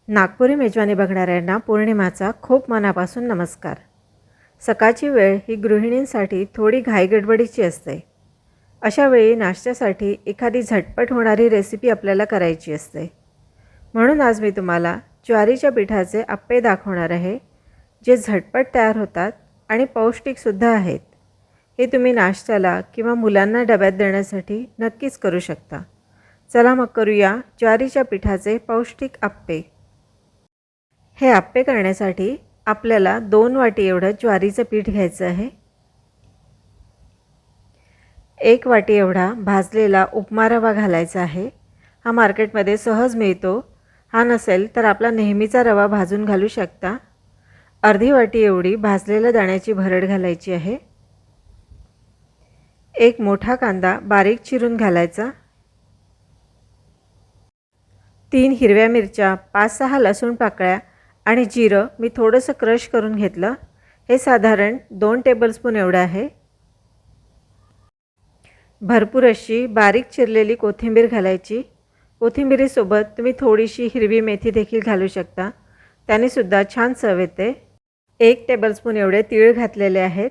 नागपुरी मेजवानी बघणाऱ्यांना पौर्णिमाचा खूप मनापासून नमस्कार। सकाळची वेळ ही गृहिणींसाठी थोडी घाईगडबडीची असते। अशा वेळी नाश्त्यासाठी एखादी झटपट होणारी रेसिपी आपल्याला करायची असते। म्हणून आज मी तुम्हाला ज्वारीच्या पिठाचे अप्पे दाखवणार आहे, जे झटपट तयार होतात आणि पौष्टिकसुद्धा आहेत। हे तुम्ही नाश्त्याला किंवा मुलांना डब्यात देण्यासाठी नक्कीच करू शकता। चला मग करूया ज्वारीच्या पिठाचे पौष्टिक अप्पे। हे अप्पे करण्यासाठी आपल्याला 2 वाटी एवढं ज्वारीचं पीठ घ्यायचं आहे। 1 वाटी एवढा भाजलेला उपमा रवा घालायचा आहे। हा मार्केटमध्ये सहज मिळतो। हा नसेल तर आपला नेहमीचा रवा भाजून घालू शकता। अर्धी वाटी एवढी भाजलेल्या दाण्याची भरड घालायची आहे। 1 मोठा कांदा बारीक चिरून घालायचा। 3 हिरव्या मिरच्या, 5-6 लसूण पाकळ्या आणि जिरं मी थोडंसं क्रश करून घेतलं। हे साधारण 2 टेबलस्पून एवढं आहे। भरपूर अशी बारीक चिरलेली कोथिंबीर घालायची। कोथिंबीरीसोबत तुम्ही थोडीशी हिरवी मेथी देखील घालू शकता, त्याने सुद्धा छान चव येते। 1 टेबलस्पून एवढे तीळ घातलेले आहेत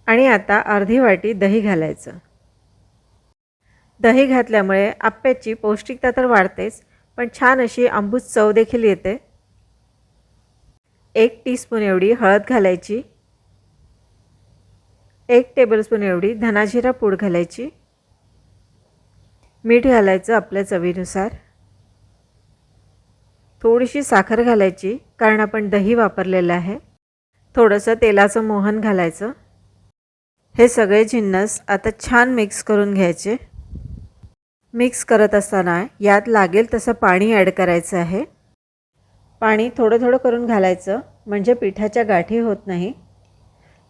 आणि आता अर्धी वाटी दही घालायचं। दही घातल्यामुळे अप्प्याची पौष्टिकता तर वाढतेच, पण छान अशी आंबूस चव देखील येते। 1 टीस्पून एवढी हळद घालायची। 1 टेबलस्पून एवढी धना-जिरा पूड घालायची। मीठ घालायचं आपल्या चवीनुसार। थोडीशी साखर घालायची, कारण आपण दही वापरलेलं आहे। थोडंसं तेलाचं मोहन घालायचं। हे सगळे जिन्नस आता छान मिक्स करून घ्यायचे। मिक्स करत असताना यात लागेल तसं पाणी ॲड करायचं आहे। पाणी थोडं थोडं करून घालायचं, म्हणजे पिठाच्या गाठी होत नाही।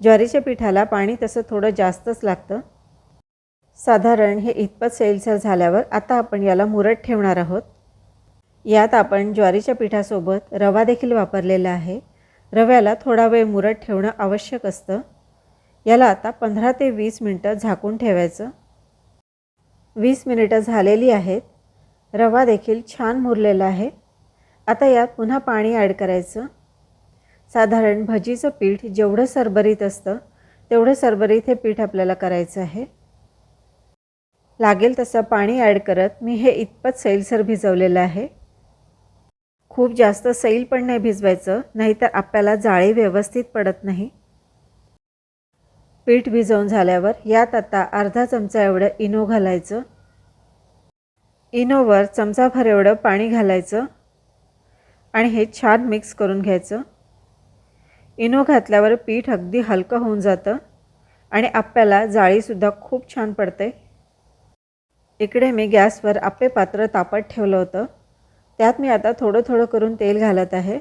ज्वारीच्या पिठाला पाणी तसं थोडं जास्तच लागतं। साधारण हे इतपत सैलसर झाल्यावर आता आपण याला मुरत ठेवणार आहोत। यात आपण ज्वारीच्या पिठासोबत रवा देखील वापरलेला आहे। रव्याला थोडा वेळ मुरत ठेवणं आवश्यक असतं। याला आता 15 ते 20 मिनिटं झाकून ठेवायचं। 20 मिनिटं झालेली आहेत। रवा देखील छान मुरलेला आहे। आता यात पुन्हा पाणी ॲड करायचं। साधारण भजीचं पीठ जेवढं सरबरीत असतं, तेवढं सरबरीत हे पीठ आपल्याला करायचं आहे। लागेल तसं पाणी ॲड करत मी हे इतपत सैलसर भिजवलेलं आहे। खूप जास्त सैल पण नाही भिजवायचं, नाहीतर आपल्याला जाळी व्यवस्थित पडत नाही। पीठ भिजवून झाल्यावर यात आता अर्धा चमचा एवढं इनो घालायचं। इनोवर चमचाभर एवढं पाणी घालायचं आणि हे छान मिक्स करून घ्यायचं। इनो घातल्यावर पीठ अगदी हलकं होऊन जातं आणि अप्प्याला जाळीसुद्धा खूप छान पडते। इकडे मी गॅसवर अप्पे पात्र तापत ठेवलं होतं, त्यात मी आता थोडं थोडं करून तेल घालत आहे।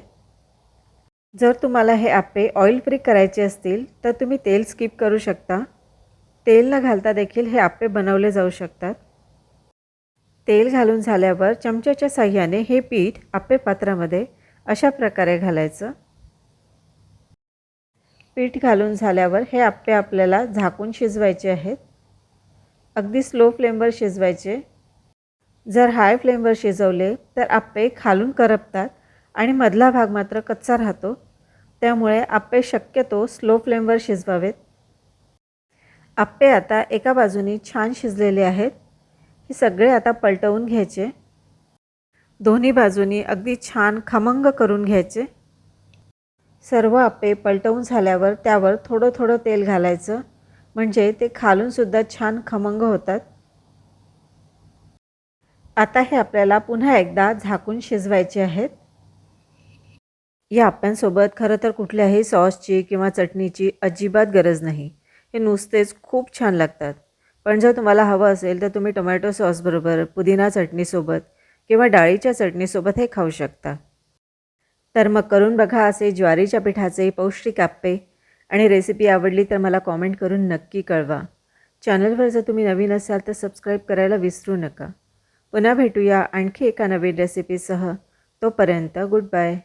जर तुम्हाला हे अप्पे ऑइल फ्री करायचे असतील तर तुम्ही तेल स्किप करू शकता। तेल न घालता देखील हे अप्पे बनवले जाऊ शकतात। तेल घालून झाल्यावर चमच्याच्या साहाय्याने हे पीठ अप्पे पात्रामध्ये अशा प्रकारे घालायचं। पीठ घालून झाल्यावर हे अप्पे आपल्याला झाकून शिजवायचे आहेत। अगदी स्लो फ्लेमवर शिजवायचे। जर हाय फ्लेमवर शिजवले तर अप्पे खालून करपतात आणि मधला भाग मात्र कच्चा राहतो। त्यामुळे अप्पे शक्यतो स्लो फ्लेमवर शिजवावेत। अप्पे आता एका बाजूनी छान शिजलेले आहेत। हे सगळे आता पलटवून घ्यायचे। दोन्ही बाजूनी अगदी छान खमंग करून घ्यायचे। सर्व अप्पे पलटवून झाल्यावर त्यावर थोडं थोडं तेल घालायचं, म्हणजे ते खालून सुद्धा छान खमंग होतात। आता हे आपल्याला पुन्हा एकदा झाकून शिजवायचे आहेत। या अप्प्यांसोबत खरं तर कुठल्याही सॉसची किंवा चटणीची अजिबात गरज नाही। हे नुसतेच खूप छान लागतात। पण जर तुम्हाला हवं असेल तर तुम्ही टोमॅटो सॉसबरोबर, पुदिना चटणीसोबत किंवा डाळीच्या चटणीसोबत हे खाऊ शकता। तर मग करून बघा असे ज्वारीच्या पिठाचे पौष्टिक अप्पे, आणि रेसिपी आवडली तर मला कॉमेंट करून नक्की कळवा। चॅनलवर जर तुम्ही नवीन असाल तर सबस्क्राईब करायला विसरू नका। पुन्हा भेटूया आणखी एका नवीन रेसिपीसह। तोपर्यंत गुड बाय।